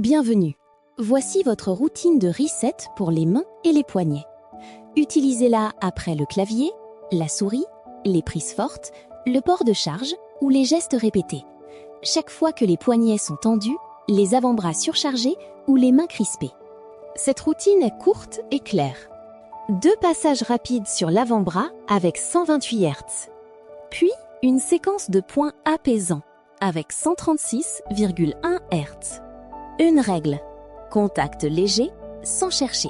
Bienvenue. Voici votre routine de reset pour les mains et les poignets. Utilisez-la après le clavier, la souris, les prises fortes, le port de charge ou les gestes répétés. Chaque fois que les poignets sont tendus, les avant-bras surchargés ou les mains crispées. Cette routine est courte et claire. 2 passages rapides sur l'avant-bras avec 128 Hz. Puis, une séquence de points apaisants avec 136,1 Hz. Une règle. Contact léger, sans chercher.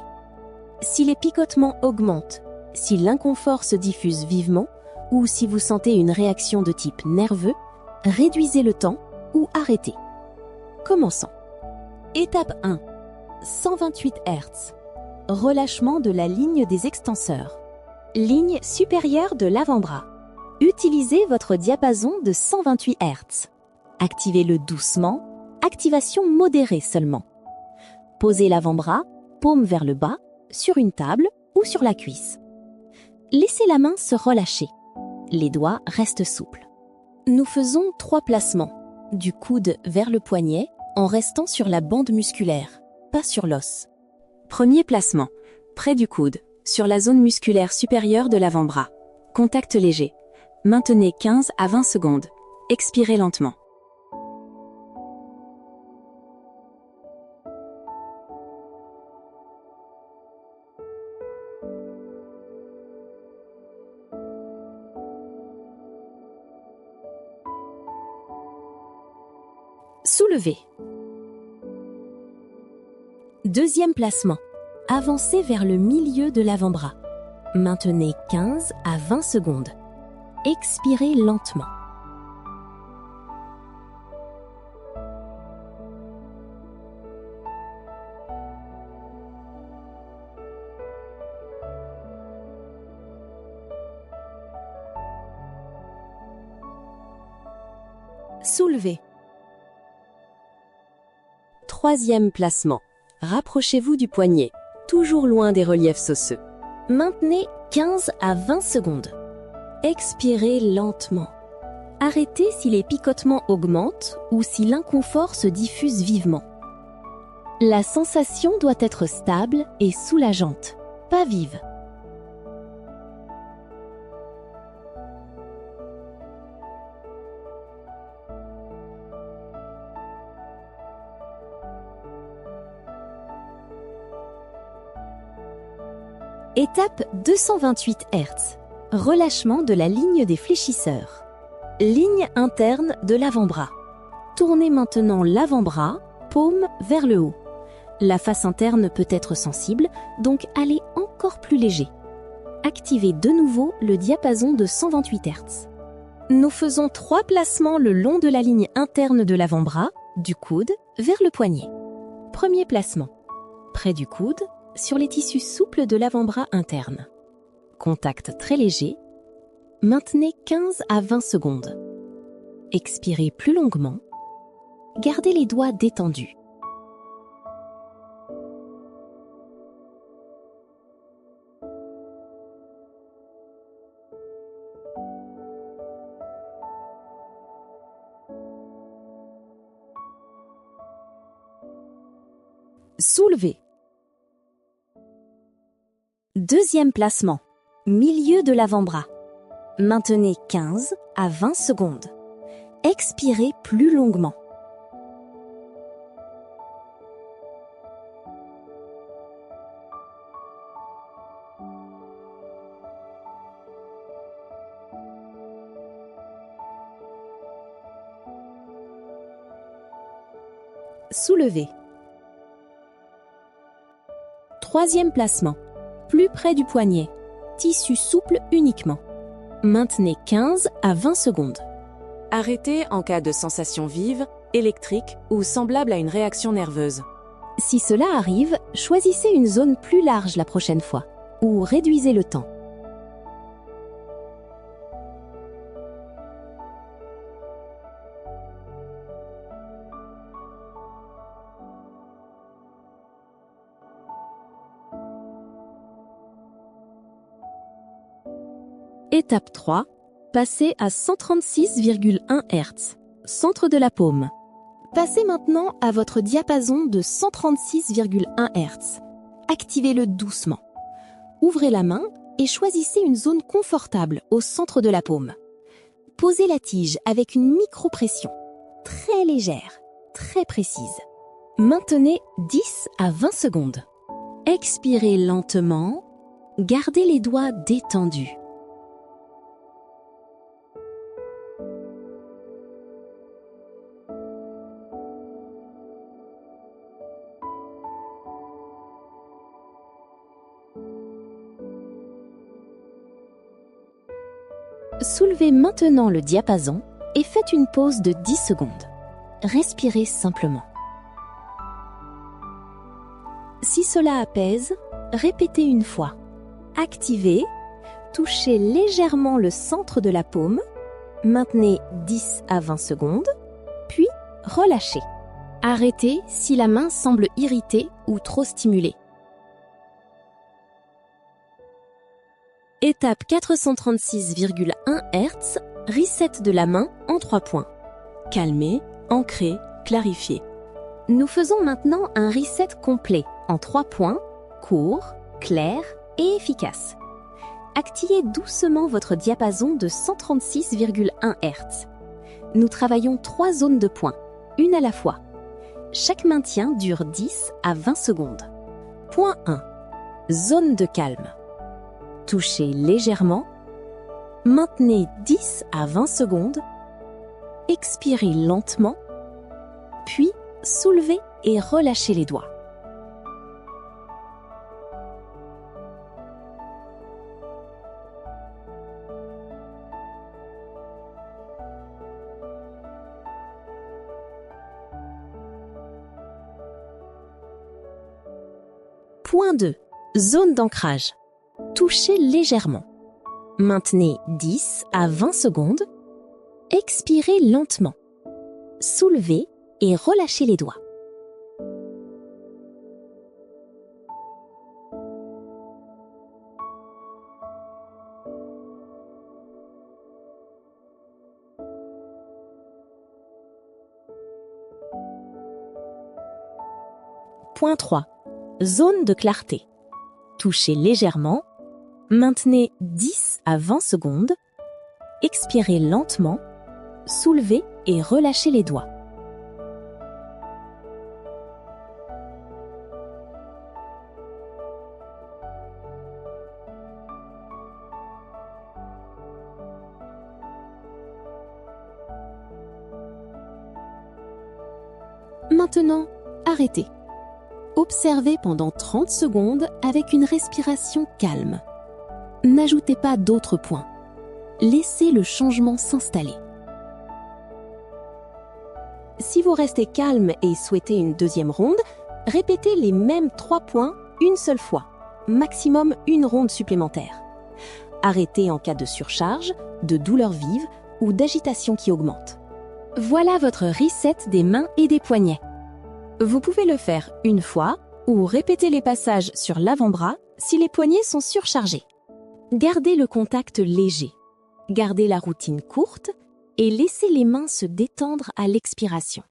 Si les picotements augmentent, si l'inconfort se diffuse vivement ou si vous sentez une réaction de type nerveux, réduisez le temps ou arrêtez. Commençons. Étape 1. 128 Hz. Relâchement de la ligne des extenseurs. Ligne supérieure de l'avant-bras. Utilisez votre diapason de 128 Hz. Activez-le doucement, activation modérée seulement. Posez l'avant-bras, paume vers le bas, sur une table ou sur la cuisse. Laissez la main se relâcher. Les doigts restent souples. Nous faisons 3 placements, du coude vers le poignet en restant sur la bande musculaire, pas sur l'os. Premier placement, près du coude, sur la zone musculaire supérieure de l'avant-bras. Contact léger. Maintenez 15 à 20 secondes. Expirez lentement. Soulevez. Deuxième placement. Avancez vers le milieu de l'avant-bras. Maintenez 15 à 20 secondes. Expirez lentement. Soulevez. Troisième placement. Rapprochez-vous du poignet, toujours loin des reliefs osseux. Maintenez 15 à 20 secondes. Expirez lentement. Arrêtez si les picotements augmentent ou si l'inconfort se diffuse vivement. La sensation doit être stable et soulageante, pas vive. Étape 228 Hz. Relâchement de la ligne des fléchisseurs. Ligne interne de l'avant-bras. Tournez maintenant l'avant-bras, paume vers le haut. La face interne peut être sensible, donc allez encore plus léger. Activez de nouveau le diapason de 128 Hz. Nous faisons 3 placements le long de la ligne interne de l'avant-bras, du coude vers le poignet. Premier placement. Près du coude, sur les tissus souples de l'avant-bras interne. Contact très léger. Maintenez 15 à 20 secondes. Expirez plus longuement. Gardez les doigts détendus. Soulevez. Deuxième placement. Milieu de l'avant-bras. Maintenez 15 à 20 secondes. Expirez plus longuement. Soulevez. Troisième placement. Plus près du poignet. Tissu souple uniquement. Maintenez 15 à 20 secondes. Arrêtez en cas de sensation vive, électrique ou semblable à une réaction nerveuse. Si cela arrive, choisissez une zone plus large la prochaine fois ou réduisez le temps. Étape 3. Passez à 136,1 Hz. Centre de la paume. Passez maintenant à votre diapason de 136,1 Hz. Activez-le doucement. Ouvrez la main et choisissez une zone confortable au centre de la paume. Posez la tige avec une micropression, très légère, très précise. Maintenez 10 à 20 secondes. Expirez lentement, gardez les doigts détendus. Soulevez maintenant le diapason et faites une pause de 10 secondes. Respirez simplement. Si cela apaise, répétez une fois. Activez, touchez légèrement le centre de la paume, maintenez 10 à 20 secondes, puis relâchez. Arrêtez si la main semble irritée ou trop stimulée. Étape 436,1 Hz, reset de la main en 3 points. Calmer, ancrer, clarifier. Nous faisons maintenant un reset complet en 3 points, court, clair et efficace. Activez doucement votre diapason de 136,1 Hz. Nous travaillons 3 zones de points, une à la fois. Chaque maintien dure 10 à 20 secondes. Point 1. Zone de calme. Touchez légèrement. Maintenez 10 à 20 secondes. Expirez lentement. Puis, soulevez et relâchez les doigts. Point 2. Zone d'ancrage. Touchez légèrement. Maintenez 10 à 20 secondes. Expirez lentement. Soulevez et relâchez les doigts. Point 3. Zone de clarté. Touchez légèrement. Maintenez 10 à 20 secondes. Expirez lentement. Soulevez et relâchez les doigts. Maintenant, arrêtez. Observez pendant 30 secondes avec une respiration calme. N'ajoutez pas d'autres points. Laissez le changement s'installer. Si vous restez calme et souhaitez une deuxième ronde, répétez les mêmes 3 points une seule fois, maximum une ronde supplémentaire. Arrêtez en cas de surcharge, de douleur vive ou d'agitation qui augmente. Voilà votre reset des mains et des poignets. Vous pouvez le faire une fois ou répéter les passages sur l'avant-bras si les poignets sont surchargés. Gardez le contact léger. Gardez la routine courte et laissez les mains se détendre à l'expiration.